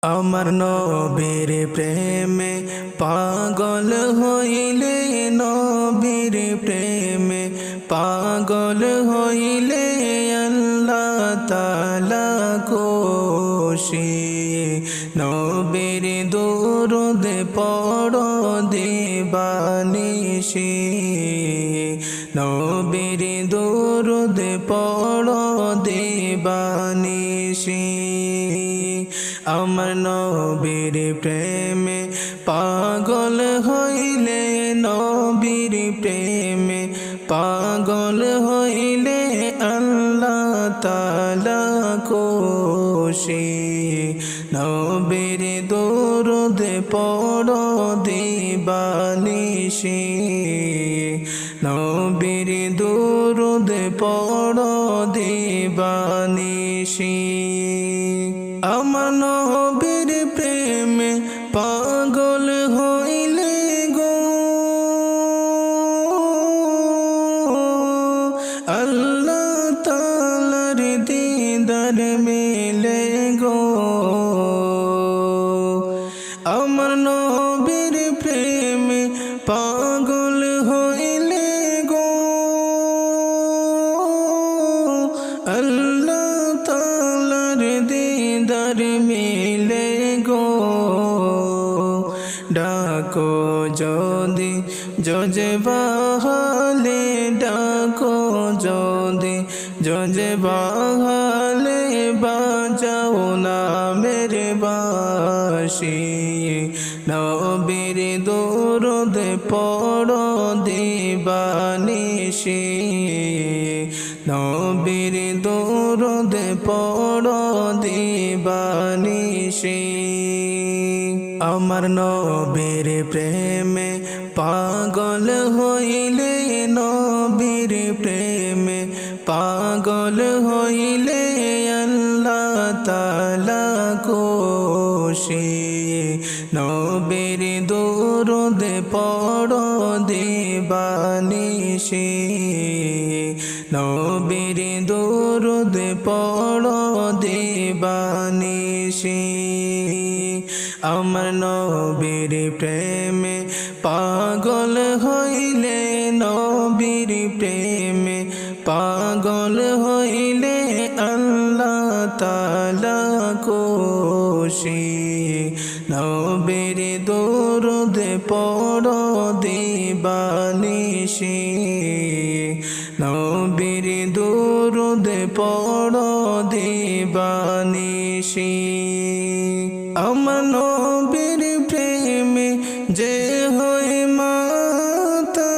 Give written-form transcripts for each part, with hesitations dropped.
আমার নবীর প্রেমে পাগল হইলে, নবীর প্রেমে পাগল হইলে আল্লাহ তাআলা খুশি। নবীর দুরূদ পড়ো দিবানিশি, নবীর দুরূদ পড়ো দিবানিশি। আমার নবীর প্রেমে পাগল হইলে, নবীর প্রেমে পাগল হইলে আল্লাহ তাআলা খুশি। নবীর দুরূদ পড়ো দিবানিশি, নবীর দুরূদ পড়ো দিবানিশি। আমার নবীর প্রেমে পাগল হইলে গো আল্লাহ তাআলার দিদার মেলে গো। আমার নবীর প্রেমে পাগল হইলে গো আল্লাহ তাআলার দিদার মিলে গো। ডাকো যদি জজবাহালে, ডাকো যদি জজবাহালে, বাজাও না মেরে বাঁশি। নবীর দুরূদ পড়ো দিবানিশি, নবীর দুরূদ পড়ো দিবানিশি। আমার নবীর প্রেমে পাগল হইলে, নবীর প্রেমে পাগল হইলে আল্লাহ তাআলা খুশি। নবীর দুরূদ পড়ো দিবানিশি, নবীর দুরূদ পড়ো দিবানিশি। আমার নবীর প্রেমে পাগল হইলে, নবীর প্রেমে পাগল হইলে আল্লাহ তাআলা খুশি। নবীর দুরূদ পড়ো দিবানিশি, নবীর দুরূদ পড়ো দিবানিশি। আমার নবীর প্রেমে যে হয় মাতাল,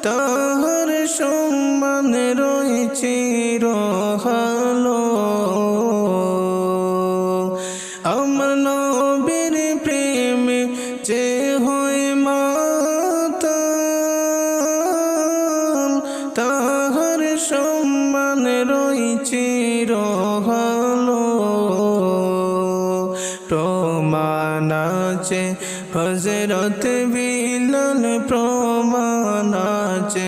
তাহার সম্মান রয়েছে রহালো। আমার নবীর প্রেমে যে হয় মাতাল, তাহার সম্মান রয়েছে রহালো। প্রমাণ আছে হযরত বিলাল, প্রমাণ আছে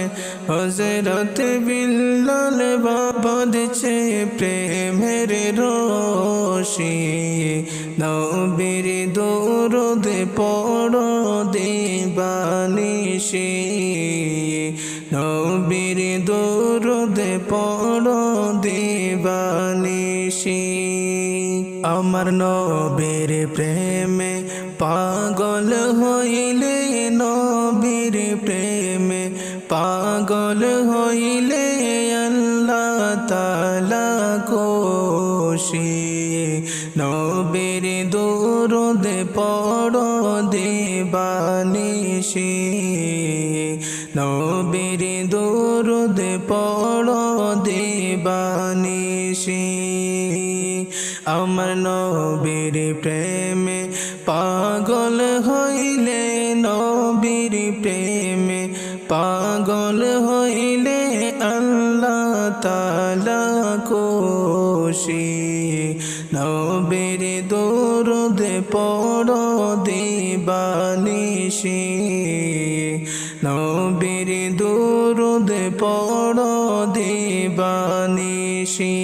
হযরত বিলাল, বাঁধছে প্রেমের রশি। নবীর দুরূদ পড়ো দিবানিশি, নবীর দুরূদ পড়ো দিবানিশি। আমার নবীর প্রেমে পাগল হইলে, নবীর প্রেমে পাগল হইলে আল্লাহ তাআলা খুশি। নবীর দুরূদ পড়ো দিবানিশি, নবীর দুরূদ পড়ো দিবানিশি। আমার নবীর প্রেমে পাগল হইলে, নবীর প্রেমে পাগল হইলে আল্লাহ তাআলা খুশি। নবীর দুরূদ পড়ো দিবানিশি, নবীর দুরূদ পড়ো দিবানিশি।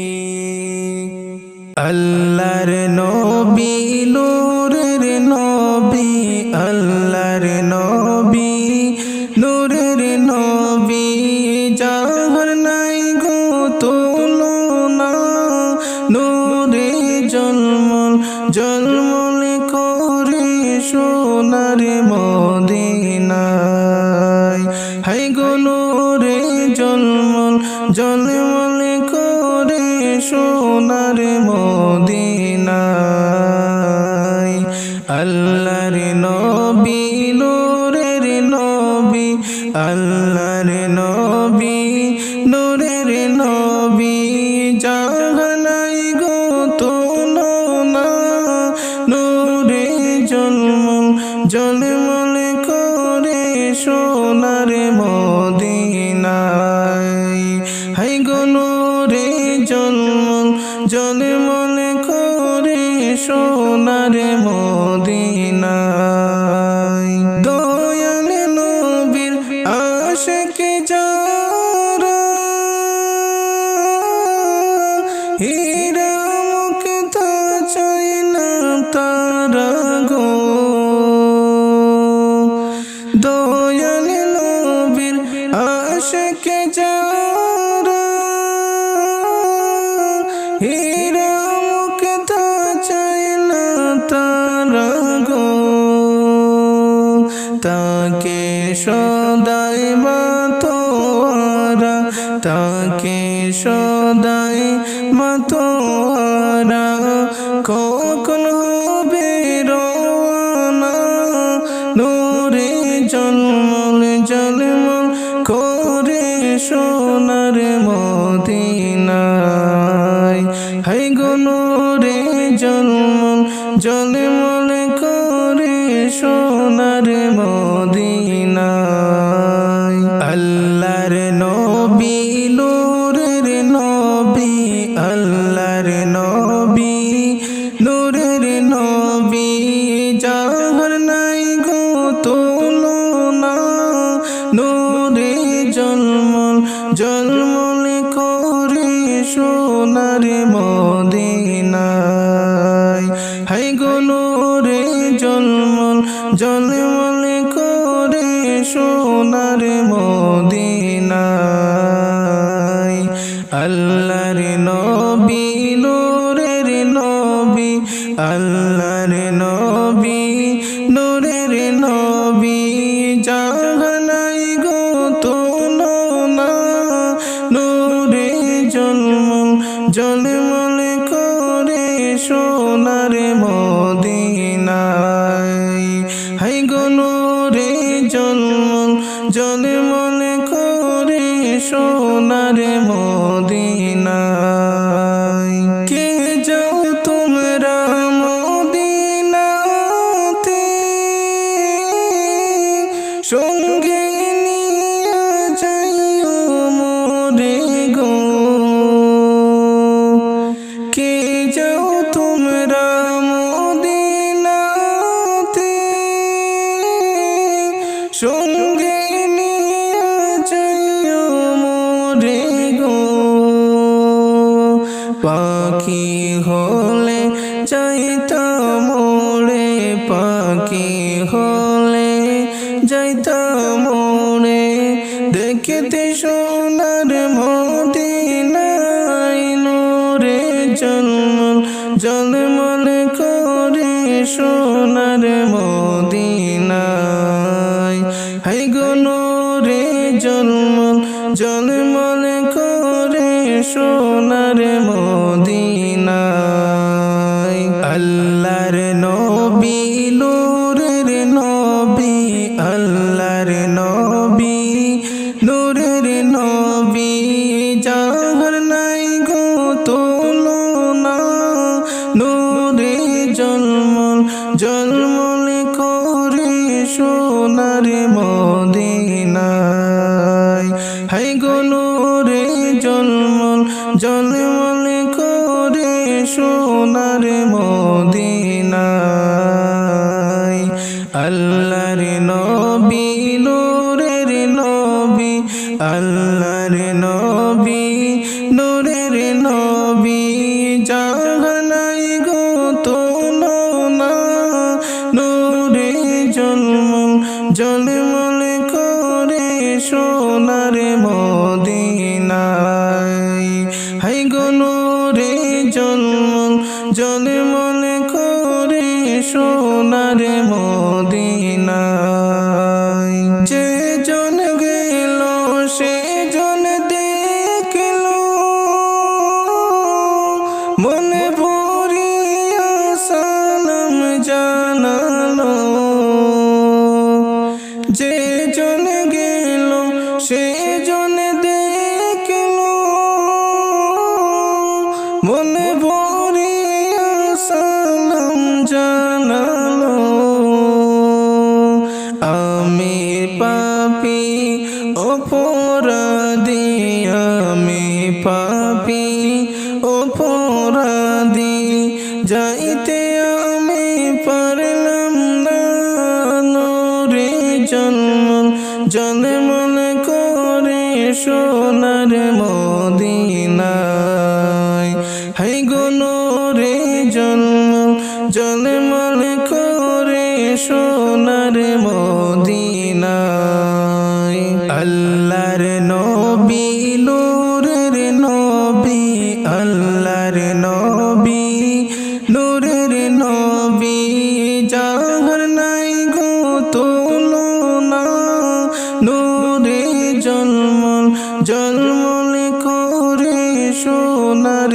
আল্লাহর নবী নূরের নবী আল্লাহর নবী নূরের নবী যাহার নাই গো তুলনা নূরে জলমল জলমল করে সোনার মদিনায় হায় গো নূরে জলমল জলমল করে সোনার মদিনায় আল্লাহর নবী নূরের নবী আল্লাহর নবী নূরের নবী যাহার নাই গো তুলনা নূরে জলমল জলমল করে সোনার মদিনায় হায় গো নূরে জলমল জলমল করে সোনার মদিনায় দয়াল নবীর আশিক যারা হীরা মুক্তা চায় না তারা গো দয়াল নবীর আশিক যারা হীরা মুক্তা চায় না তারা গো তাকে সদাই মাতোয়ারা তাকে সদাই মাতোয়ারা কখন হবে রওয়ানা নূরে জলমল জলমল করে সোনার মদিনায় হায় গো নূরে জলমল জলমল করে সোনার মদিনায় আল্লাহর নবী নূরের নবী আল্লাহর নবী নূরের নবী যাহার নাই গো তুলনা নূরে জলমল জলমল করে সোনার মদিনায় হায় গো নূরে জলমল জলমল করে সোনার মদিনায় আল্লাহর নবী নূরের নবী আল্লাহর নবী নূরের নবী যাহার নাই গো তুলনা নূরে জলমল জলমল করে সোনার মদিনায় হায় গো নূরে জলমল জলমল করে সোনার মদিনায় কে যাও তোমরা মদিনাতে সঙ্গে নিয়ে যাইও মোরে গো কে যাও তোমরা মদিনাতে সঙ্গে নিয়ে যাইও মোরে গো পাখি হলে যাইতাম মোরে পাখি হলে যাইতাম মোরে দেখতে সোনার মদিনায় নূরে জলমল জলমল করে সোনার মদিনায় হায় গো নূরে জলমল জলমল করে সোনার মদিনায় আল্লাহর নবী নূরের নবী আল্লাহর নবী নূরের নবী যাহার নাই গো তুলনা নূরে জলমল জলমল করে সোনার মদিনায় হায় গো নূরে জলমল জলমল করে সোনার মদিনায় আল্লাহর নবী নূরের নবী আল্লাহর নবী নূরের নবী জাহানা সোনার মদিনায় হাই গো নূরে জলমল জলমল করে সোনার মদিনায় যে জন গেল সে জন দেখল মনে ভরিয়া সালাম জানালো যে জন গেল সে জন দেখল মনে ভরিয়া সালাম জানালো আমি পাপী অপরাধী আমি পাপী অপরাধী যাইতে আমি পারলাম না নূরে জলমল জলমল করে সোনার মদিনায় হাই গো নূরে জলমল জলমল করে সোনার মদিনায় আল্লাহর নবী নূরের নবী আল্লাহর নবী নূরের নবী যাহার নাই গো তুলনা নূরে জলমল জলমল করে সোনার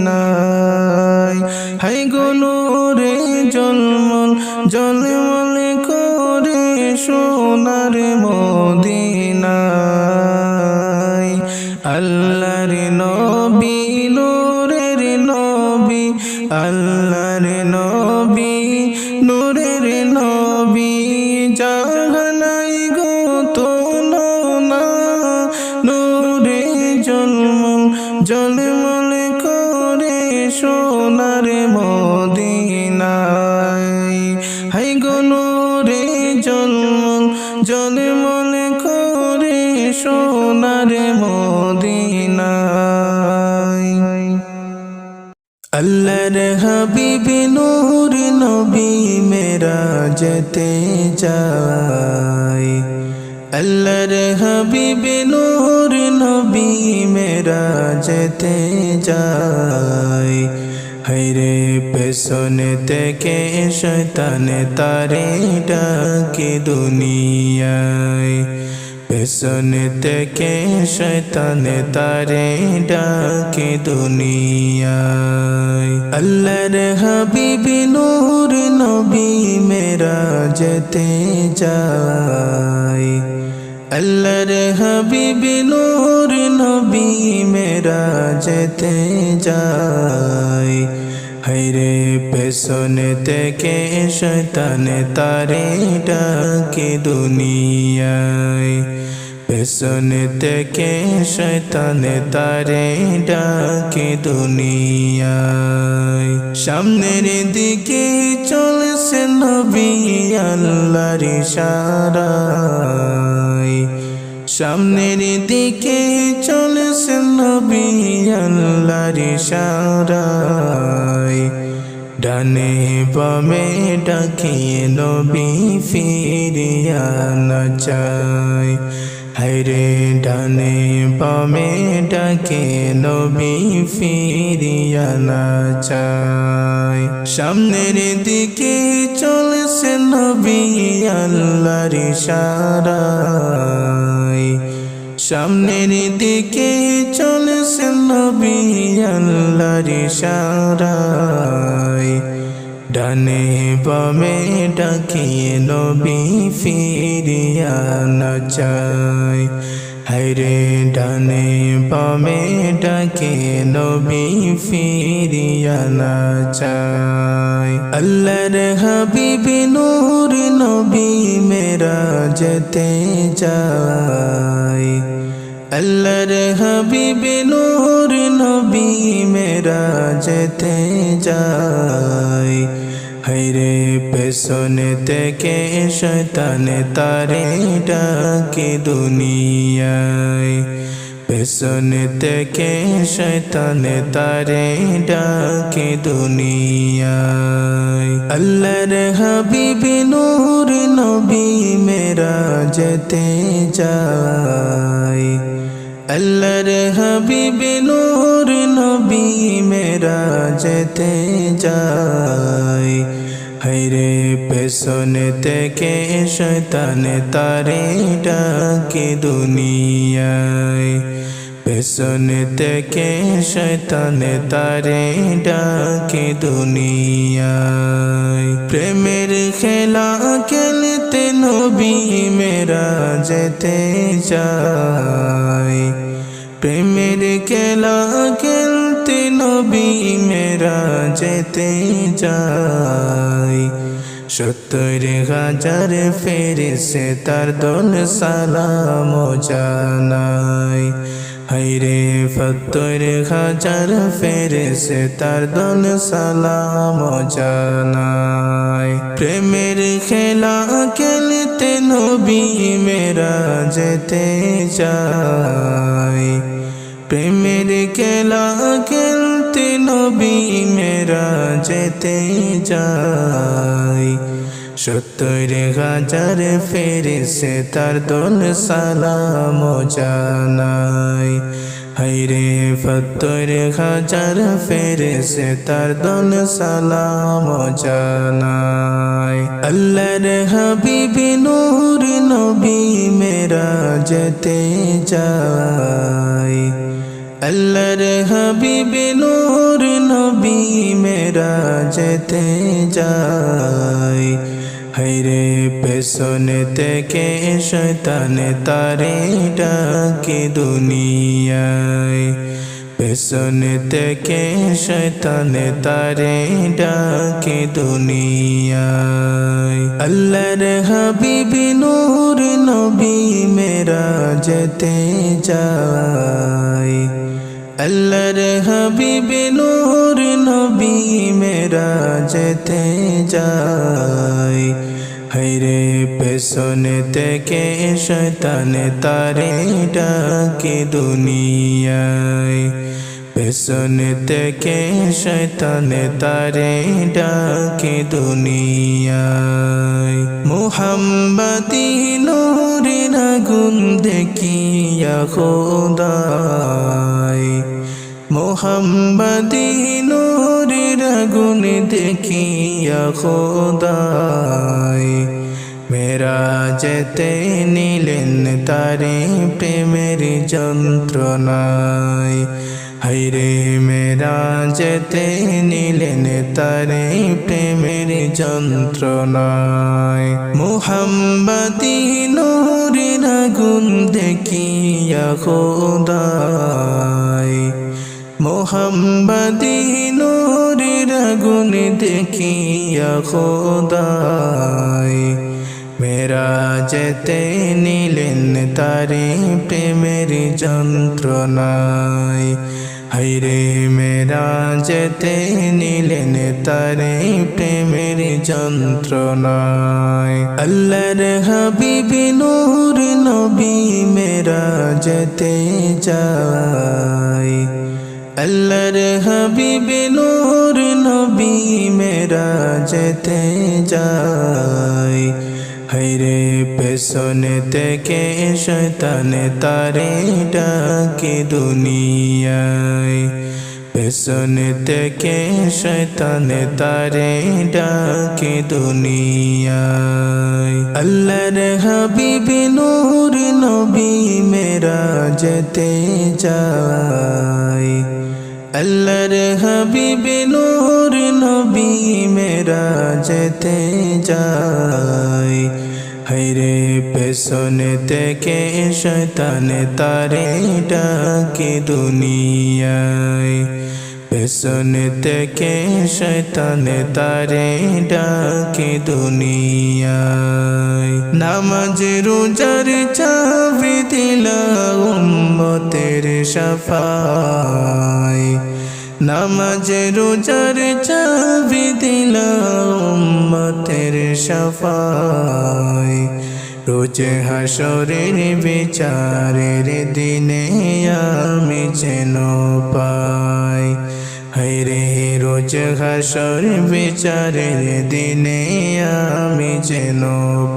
মদিনায় হাই গো নূরে জলমল জলমল করে সোনার মদিনায় আল্লাহর নবী নূরের নবী আল্লাহর নবী নূরের নবী যাহার নাই গো তুলনা নূরে জলমল জলমল করে সোনার মদিনায় হাই গো নূরে জলমল জলমল করে সোনার মদিনায় আল্লাহর হাবিব নূর নবী মেরাজতে যায় আল্লাহর হাবিব নূর নবী মেরাজতে যায় হায়রে পেছনে থেকে শয়তান তারে ডাকে দুনিয়ায় পেছনে থেকে শয়তান তারে ডাকে দুনিয়ায় আল্লাহর হাবিব নূর নবী মেরাজতে যায় আল্লাহর হাবিব নূর নবী মেরাজতে যায় হায়রে পেছনে থেকে শয়তান তারে ডাকে দুনিয়ায় পেছনে থেকে শয়তান তারে ডাকে দুনিয়ায় সামনের দিকে চলছে নবী আল্লাহর ইশারায় সামনের দিকে চলছে নবী আল্লাহর ইশারায় ডানে বামে ডাকিয়ে নবী ফিরিয়া না চায় হায়রে ডানে বামে ডাকে নবী ফিরিয়া না চায় সামনের দিকে চলছে নবী আল্লাহর ইশারায় সামনের দিকে চলছে নবী আল্লাহর ইশারায় ডানে বামে ডাকিয়ে নবী ফিরিয়া না চায় হায়রে ডানে বামে ডাকে নবী ফিরিয়া না চায় আল্লাহর হাবিব নূর নবী মেরাজতে যায় আল্লাহর হাবিব নূর নবী মেরাজতে যায় হায়রে পেছনে থেকে শয়তান তারে ডাকে দুনিয়ায় পেছনে থেকে শয়তান তারে ডাকে দুনিয়ায় আল্লাহর হাবিব নূর নবী মেরাজেতে যায় আল্লাহর হাবিব নূর নবী মেরাজেতে যায় হায়রে পেছনে থেকে শয়তান তারে ডাকে দুনিয়ায় পেছনে থেকে শয়তান তারে ডাকে দুনিয়ায় প্রেমের খেলা খেলতে নবী মেরাজেতে যায় প্রেমের খেলা খেলতে নবী মেরাজেতে যায় ৭০,০০০ ফেরেশতার দল সালাম জানায় হায়রে ৭০,০০০ ফেরেশতার দল সালাম জানায় প্রেমের খেলা খেলতে নবী মেরাজেতে যায় প্রেমের খেলা খেলতে নবী মেরাজেতে যায় ৭০,০০০ ফেরেশতার দল সালাম জানায় হায়রে ৭০,০০০ ফেরেশতার দল সালাম জানায় আল্লাহর হাবিব নূর নবী মেরাজেতে যায় আল্লাহর হাবিব নূর নবী মেরাজেতে যায় হায়রে পেছনে থেকে শয়তান তারে ডাকে দুনিয়ায় পেছনে থেকে শয়তান তারে ডাকে দুনিয়ায় আল্লাহর হাবিব নূর নবী মেরাজেতে যায় আল্লাহর হাবিব নূর নবী মেরাজেতে যায় হায়রে পেছনে থেকে শয়তান তারে ডাকে দুনিয়ায় পেছনে থেকে শয়তান তারে ডাকে দুনিয়ায় মুহাম্মদি নূরের আগুন দেখিয়া খোদায় মুহাম্মদি নূরের আগুন দেখিয়া খোদায় মেরাজেতে নিলেন তারে প্রেমের যন্ত্রণায় হায়রে মেরাজেতে নিলেন তারে প্রেমের যন্ত্রণায় মুহাম্মদি নূরের আগুন দেখিয়া খোদায় মুহাম্মদি নূরের আগুন দেখিয়া খোদায় মেরাজেতে নিলেন তারে প্রেমের যন্ত্রণায় হায়রে মেরাজেতে নিলেন তারে প্রেমের যন্ত্রণায় আল্লাহর হাবিব নূর নবী মেরাজেতে যায় আল্লাহর হাবিব নূর নবী মেরাজেতে যায় হায়রে পেছনে থেকে শয়তান তারে ডাকে দুনিয়ায় পেছনে থেকে শয়তান তারে ডাকে দুনিয়ায় আল্লাহর হাবিব নূর নবী মেরাজেতে যায় আল্লাহর হাবিব নূর নবী মেরাজেতে যায় হায়রে পেছনে থেকে শয়তান তারে ডাকে দুনিয়ায় পেছনে থেকে শয়তান তারে ডাকে দুনিয়ায় নামাজ রোজার চাবি দিলা উম্মতের শাফায় নামাজ রোজার চাবি দিলা উম্মতের শাফায় রোজ হাসরের বিচারের দিনে আমি যেন পাই হায়রে রোজ হাসর বিচারের দিনে আমি যেন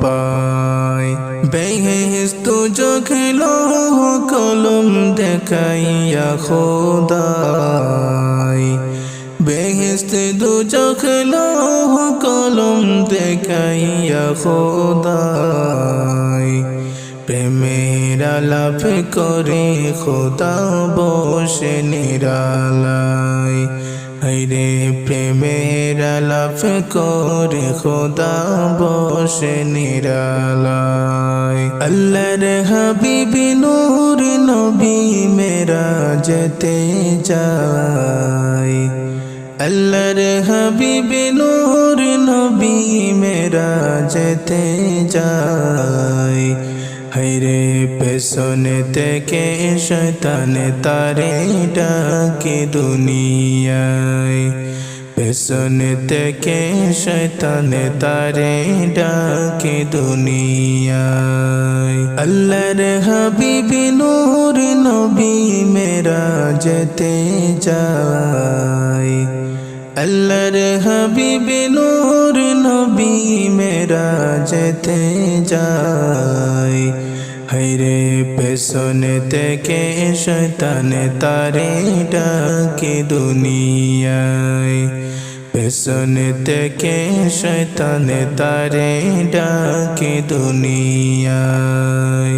পাই। বেহেশত চোখলো কলম দেখাইয়া খোদাই, বেহেশত চোখলো কলম দেখাইয়া খোদাই। প্রেমের আলাপ করে খোদা বসে নিরালাই, হায়রে প্রেমের আলাপ করে খোদা বসে নিরালাই। আল্লাহর হাবিবি নূর নবী মেরাজতে যায়, আল্লাহর হাবিবি নূর নবী মেরাজতে যায়। হায়রে পেছনে থেকে শয়তান তারে ডাকে দুনিয়ায়, পেছনে থেকে শয়তান তারে ডাকে দুনিয়ায়। আল্লাহর হাবিবি নূর নবী মেরাজতে যায়, আল্লাহর হাবিবি নূর নবী মেরাজতে যায়। হায়রে পেছনে থেকে শয়তান তারে ডাকে দুনিয়ায়, পেছনে থেকে শয়তান তারে ডাকে দুনিয়ায়।